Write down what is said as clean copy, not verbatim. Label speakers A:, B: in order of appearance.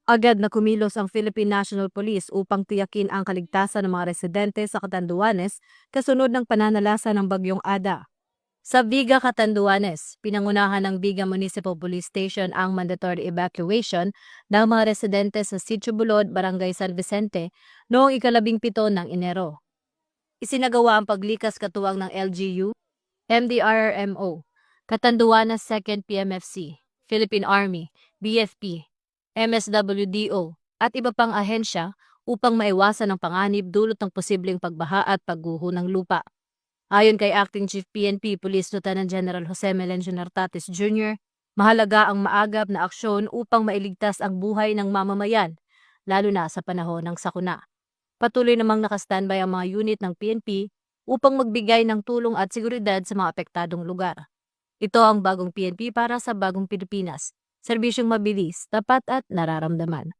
A: Agad na kumilos ang Philippine National Police upang tiyakin ang kaligtasan ng mga residente sa Catanduanes kasunod ng pananalasa ng Bagyong Ada. Sa Viga, Catanduanes, pinangunahan ng Viga Municipal Police Station ang mandatory evacuation ng mga residente sa Sitio Bulod, Barangay San Vicente noong ika-17 ng Enero. Isinagawa ang paglikas katuwang ng LGU, MDRRMO, Catanduanes 2nd PMFC, Philippine Army, BFP, MSWDO at iba pang ahensya upang maiwasan ang panganib dulot ng posibleng pagbaha at pagguho ng lupa. Ayon kay Acting Chief PNP Police Lieutenant General Jose Melencio Nartates Jr., mahalaga ang maagap na aksyon upang mailigtas ang buhay ng mamamayan, lalo na sa panahon ng sakuna. Patuloy namang nakastandby ang mga unit ng PNP upang magbigay ng tulong at seguridad sa mga apektadong lugar. Ito ang bagong PNP para sa bagong Pilipinas, serbisyong mabilis, tapat at nararamdaman.